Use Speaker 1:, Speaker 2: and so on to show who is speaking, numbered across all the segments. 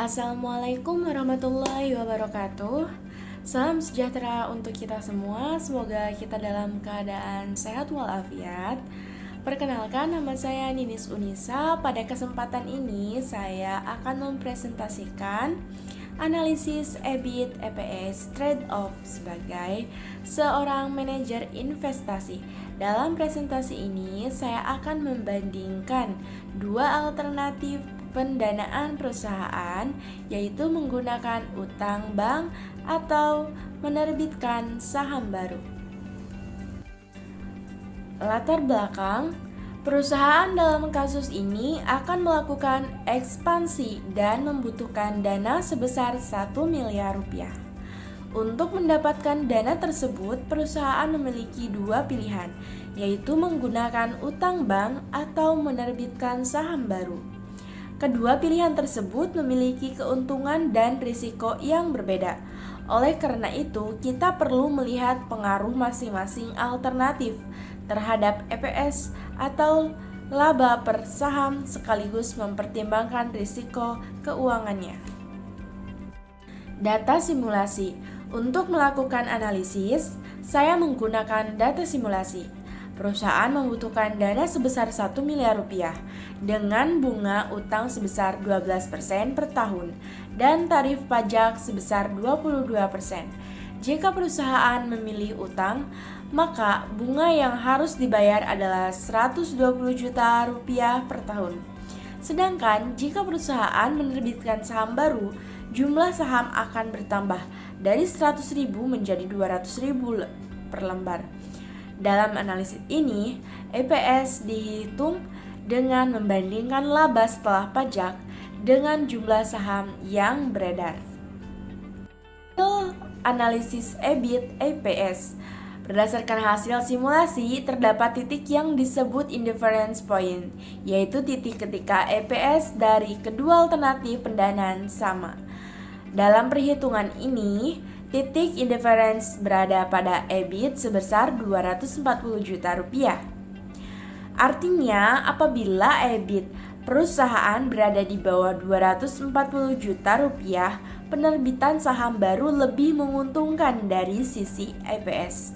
Speaker 1: Assalamualaikum warahmatullahi wabarakatuh. Salam sejahtera untuk kita semua. Semoga kita dalam keadaan sehat walafiat. Perkenalkan, nama saya Ninis Unisa. Pada kesempatan ini saya akan mempresentasikan analisis EBIT EPS trade-off sebagai seorang manajer investasi. Dalam presentasi ini saya akan membandingkan dua alternatif pendanaan perusahaan, yaitu menggunakan utang bank atau menerbitkan saham baru. Latar belakang, perusahaan dalam kasus ini akan melakukan ekspansi dan membutuhkan dana sebesar 1 miliar rupiah. Untuk mendapatkan dana tersebut, perusahaan memiliki dua pilihan, yaitu menggunakan utang bank atau menerbitkan saham baru. Kedua pilihan tersebut memiliki keuntungan dan risiko yang berbeda. Oleh karena itu, kita perlu melihat pengaruh masing-masing alternatif terhadap EPS atau laba per saham sekaligus mempertimbangkan risiko keuangannya. Data simulasi. Untuk melakukan analisis, saya menggunakan data simulasi. Perusahaan membutuhkan dana sebesar 1 miliar rupiah dengan bunga utang sebesar 12% per tahun dan tarif pajak sebesar 22%. Jika perusahaan memilih utang, maka bunga yang harus dibayar adalah 120 juta rupiah per tahun. Sedangkan jika perusahaan menerbitkan saham baru, jumlah saham akan bertambah dari 100.000 menjadi 200.000 per lembar. Dalam analisis ini, EPS dihitung dengan membandingkan laba setelah pajak dengan jumlah saham yang beredar. Analisis EBIT EPS. Berdasarkan hasil simulasi, terdapat titik yang disebut indifference point, yaitu titik ketika EPS dari kedua alternatif pendanaan sama. Dalam perhitungan ini, titik indifference berada pada EBIT sebesar 240 juta rupiah. Artinya, apabila EBIT perusahaan berada di bawah 240 juta rupiah, penerbitan saham baru lebih menguntungkan dari sisi EPS.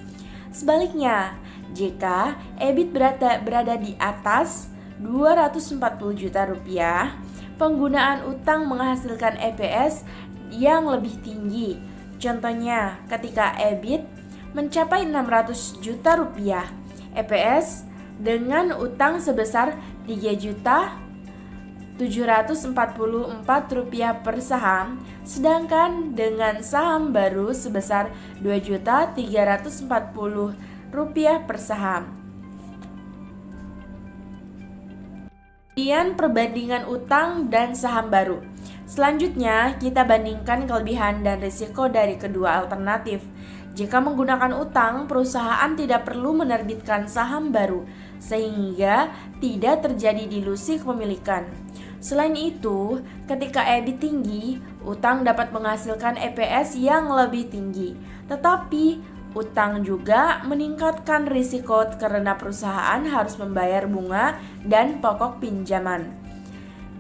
Speaker 1: Sebaliknya, jika EBIT berada di atas 240 juta rupiah, penggunaan utang menghasilkan EPS yang lebih tinggi. Contohnya, ketika EBIT mencapai 600 juta rupiah, EPS dengan utang sebesar 3.744 rupiah per saham, sedangkan dengan saham baru sebesar 2.340 rupiah per saham. Kemudian perbandingan utang dan saham baru. Selanjutnya, kita bandingkan kelebihan dan risiko dari kedua alternatif. Jika menggunakan utang, perusahaan tidak perlu menerbitkan saham baru, sehingga tidak terjadi dilusi kepemilikan. Selain itu, ketika EBIT tinggi, utang dapat menghasilkan EPS yang lebih tinggi. Tetapi, utang juga meningkatkan risiko karena perusahaan harus membayar bunga dan pokok pinjaman.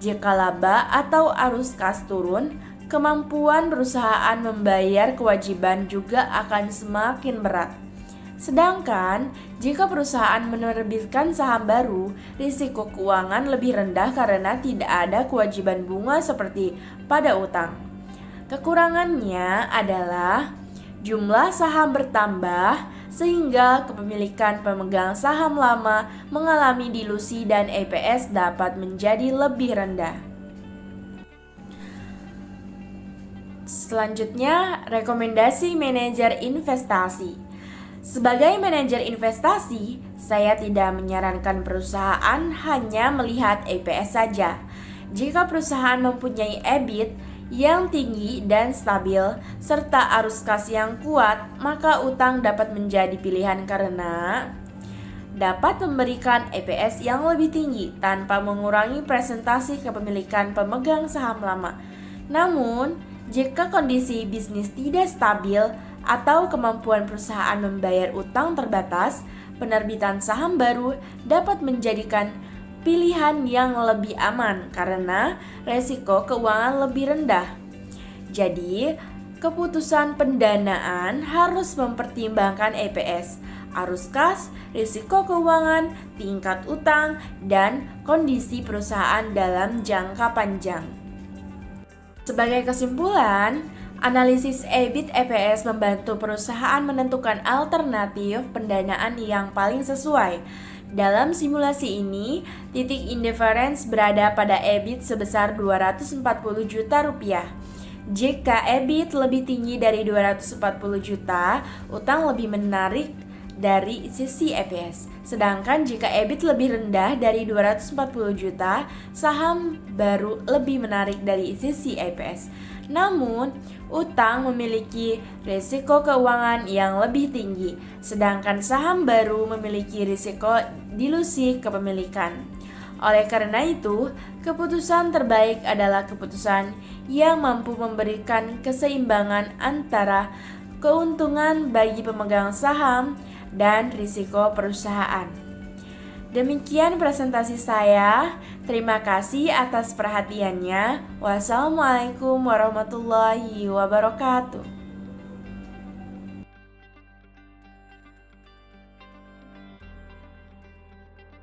Speaker 1: Jika laba atau arus kas turun, kemampuan perusahaan membayar kewajiban juga akan semakin berat. Sedangkan, jika perusahaan menerbitkan saham baru, risiko keuangan lebih rendah karena tidak ada kewajiban bunga seperti pada utang. Kekurangannya adalah jumlah saham bertambah sehingga kepemilikan pemegang saham lama mengalami dilusi dan EPS dapat menjadi lebih rendah. Selanjutnya, rekomendasi manajer investasi. Sebagai manajer investasi, saya tidak menyarankan perusahaan hanya melihat EPS saja. Jika perusahaan mempunyai EBIT yang tinggi dan stabil, serta arus kas yang kuat, maka utang dapat menjadi pilihan karena dapat memberikan EPS yang lebih tinggi tanpa mengurangi presentasi kepemilikan pemegang saham lama. Namun, jika kondisi bisnis tidak stabil atau kemampuan perusahaan membayar utang terbatas, penerbitan saham baru dapat menjadikan pilihan yang lebih aman karena resiko keuangan lebih rendah. Jadi, keputusan pendanaan harus mempertimbangkan EPS, arus kas, risiko keuangan, tingkat utang, dan kondisi perusahaan dalam jangka panjang. Sebagai kesimpulan, analisis EBIT EPS membantu perusahaan menentukan alternatif pendanaan yang paling sesuai. Dalam simulasi ini, titik indifference berada pada EBIT sebesar 240 juta rupiah. Jika EBIT lebih tinggi dari 240 juta, utang lebih menarik dari sisi EPS. Sedangkan jika EBIT lebih rendah dari 240 juta, saham baru lebih menarik dari sisi EPS. Namun, utang memiliki risiko keuangan yang lebih tinggi, sedangkan saham baru memiliki risiko dilusi kepemilikan. Oleh karena itu, keputusan terbaik adalah keputusan yang mampu memberikan keseimbangan antara keuntungan bagi pemegang saham dan risiko perusahaan. Demikian presentasi saya. Terima kasih atas perhatiannya. Wassalamualaikum warahmatullahi wabarakatuh.